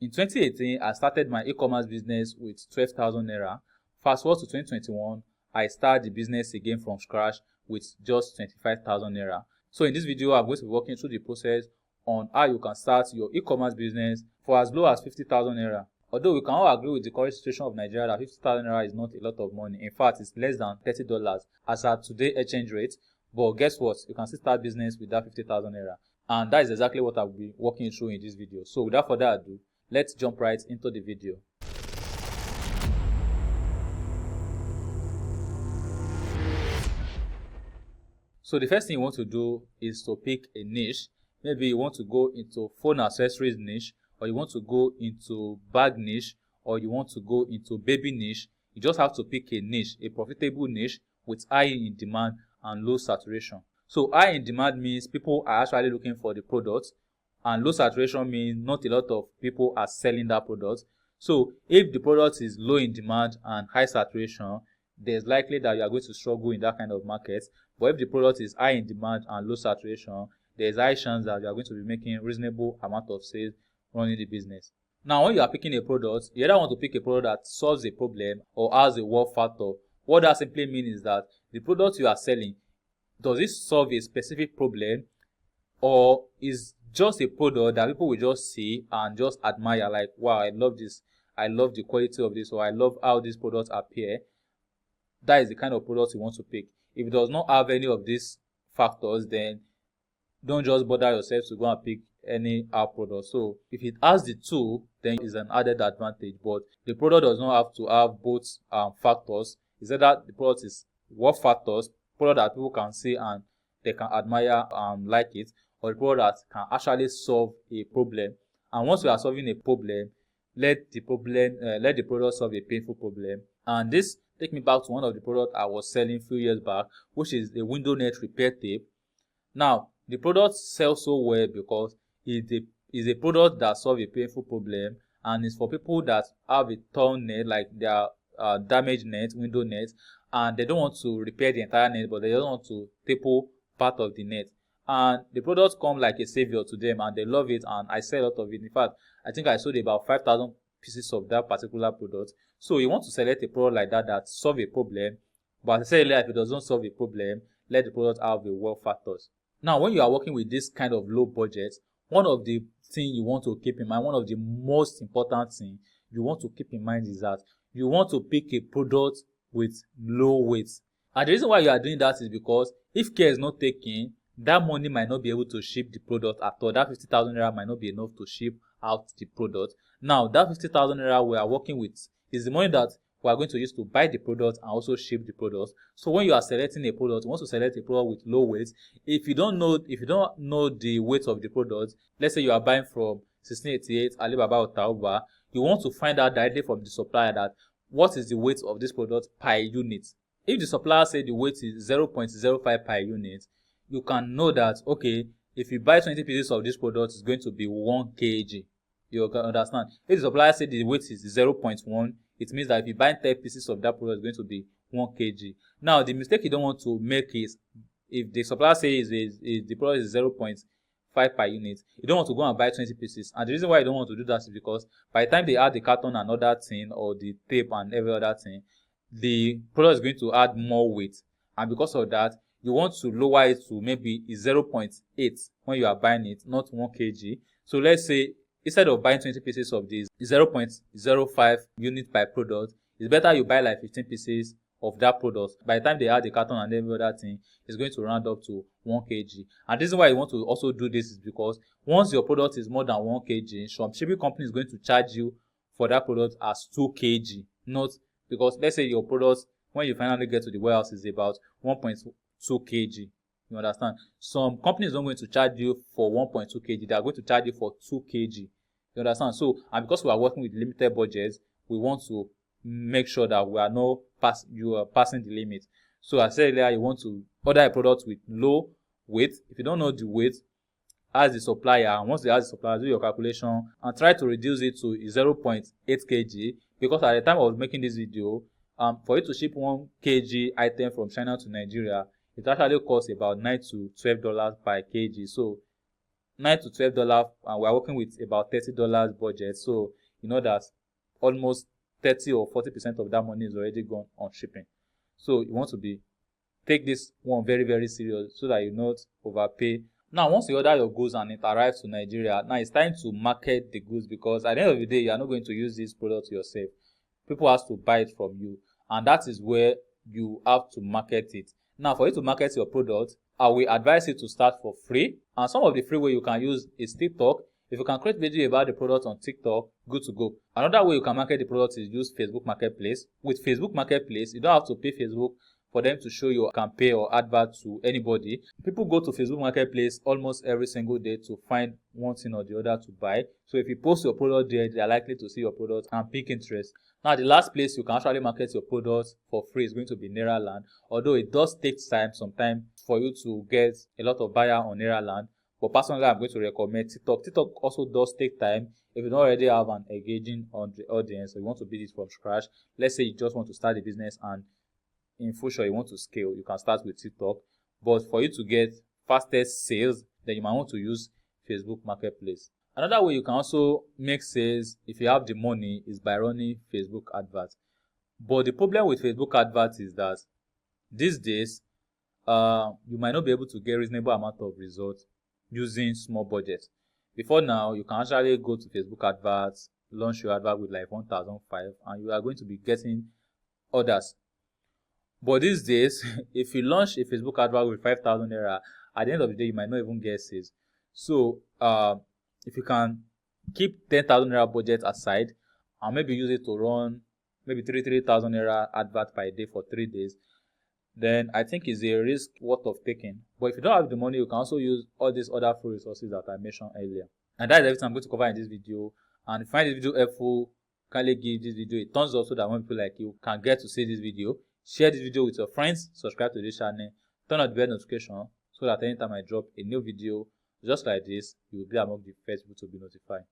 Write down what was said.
In 2018, I started my e-commerce business with 12,000 Naira. Fast forward to 2021, I start the business again from scratch with just 25,000 Naira. So in this video, I'm going to be walking through the process on how you can start your e-commerce business for as low as 50,000 Naira. Although we can all agree with the current situation of Nigeria that 50,000 Naira is not a lot of money. In fact, it's less than $30 as at today's exchange rate. But guess what? You can still start business with that 50,000 Naira. And that is exactly what I'll be walking through in this video. So without further ado, let's jump right into the video. So the first thing you want to do is to pick a niche. Maybe you want to go into phone accessories niche, or you want to go into bag niche, or you want to go into baby niche. You just have to pick a niche, a profitable niche with high in demand and low saturation. So high in demand means people are actually looking for the product, and low saturation means not a lot of people are selling that product. So if the product is low in demand and high saturation, there's likely that you are going to struggle in that kind of market. But if the product is high in demand and low saturation, there's high chance that you are going to be making reasonable amount of sales running the business. Now, when you are picking a product, you either want to pick a product that solves a problem or has a wow factor. What that simply means is that the product you are selling, does it solve a specific problem, or is just a product that people will just see and just admire, like, wow, I love this, I love the quality of this, or I love how these products appear. That is the kind of product you want to pick. If it does not have any of these factors, then don't just bother yourself to go and pick any app product. So if it has the two, then it's an added advantage. But the product does not have to have both factors. It's that the product is what factors, product that people can see and they can admire and like it, or the product that can actually solve a problem. And once you are solving a problem, let the product solve a painful problem. And this take me back to one of the products I was selling a few years back, which is a window net repair tape. Now, the product sells so well because it's a product that solves a painful problem, and it's for people that have a torn net, like their damaged net, window net, and they don't want to repair the entire net, but they just want to taper part of the net. And the product comes like a savior to them, and they love it, and I sell a lot of it. In fact, I think I sold about 5,000 pieces of that particular product. So you want to select a product like that solve a problem, but as I said earlier, if it doesn't solve a problem, let the product have the wow factors. Now, when you are working with this kind of low budget, one of the things you want to keep in mind, one of the most important things you want to keep in mind is that you want to pick a product with low weight. And the reason why you are doing that is because if care is not taken, that money might not be able to ship the product at all. That 50,000 Naira might not be enough to ship out the product. Now, that 50,000 Naira we are working with is the money that we are going to use to buy the product and also ship the product. So when you are selecting a product, you want to select a product with low weight. If you don't know the weight of the product, let's say you are buying from 1688 Alibaba or Taobao, you want to find out directly from the supplier that what is the weight of this product per unit. If the supplier says the weight is 0.05 per unit, you can know that, okay, if you buy 20 pieces of this product, it's going to be 1 kg. You can understand. If the supplier says the weight is 0.1, it means that if you buy 10 pieces of that product, it's going to be 1 kg. Now, the mistake you don't want to make is, if the supplier says the product is 0.5 per unit, you don't want to go and buy 20 pieces. And the reason why you don't want to do that is because by the time they add the carton and other thing, or the tape and every other thing, the product is going to add more weight. And because of that, you want to lower it to maybe 0.8 when you are buying it, not 1 kg. So let's say instead of buying 20 pieces of this 0.05 unit per product, it's better you buy like 15 pieces of that product. By the time they add the carton and every other thing, it's going to round up to 1 kg. And the reason why you want to also do this is because once your product is more than 1 kg, some shipping company is going to charge you for that product as 2 kg. Not because, let's say your product, when you finally get to the warehouse, is about 1.2 kg. You understand? Some companies don't going to charge you for 1.2 kg. They are going to charge you for 2 kg. You understand? So, and because we are working with limited budgets, we want to make sure that we are not passing the limit. So, as I said earlier, you want to order a product with low weight. If you don't know the weight, ask the supplier. And once they ask the supplier, do your calculation and try to reduce it to 0.8 kg. Because at the time I was making this video, for you to ship 1 kg item from China to Nigeria, it actually costs about $9 to $12 per kg. So $9 to $12, and we're working with about $30 budget. So you know that almost 30 or 40% of that money is already gone on shipping. So you want to take this one very, very serious so that you not overpay. Now, once you order your goods and it arrives to Nigeria, now it's time to market the goods, because at the end of the day, you are not going to use this product yourself. People have to buy it from you, and that is where you have to market it. Now, for you to market your product, I will advise you to start for free, and some of the free way you can use is TikTok. If you can create video about the product on TikTok, good to go. Another way you can market the product is use Facebook Marketplace. With Facebook Marketplace, you don't have to pay Facebook for them to show your campaign or advert to anybody. People go to Facebook Marketplace almost every single day to find one thing or the other to buy. So if you post your product there, they are likely to see your product and pick interest. Now, the last place you can actually market your product for free is going to be Naira, although it does take time sometimes for you to get a lot of buyer on Naira. But personally, I'm going to recommend TikTok. TikTok also does take time. If you don't already have an engaging audience, or you want to build it from scratch, let's say you just want to start a business and in future you want to scale, you can start with TikTok. But for you to get fastest sales, then you might want to use Facebook Marketplace. Another way you can also make sales, if you have the money, is by running Facebook adverts. But the problem with Facebook adverts is that these days, you might not be able to get reasonable amount of results using small budget. Before now, you can actually go to Facebook adverts, launch your advert with like 1,500, and you are going to be getting orders. But these days, if you launch a Facebook advert with 5,000 naira, at the end of the day, you might not even get sales. So, if you can keep 10,000 naira budget aside and maybe use it to run maybe 3,000 naira advert per day for 3 days, then I think it's a risk worth of taking. But if you don't have the money, you can also use all these other free resources that I mentioned earlier. And that is everything I'm going to cover in this video. And if you find this video helpful, kindly give this video a thumbs up so that when people like you can get to see this video. Share this video with your friends, subscribe to this channel, turn on the bell notification so that anytime I drop a new video just like this, you will be among the first people to be notified.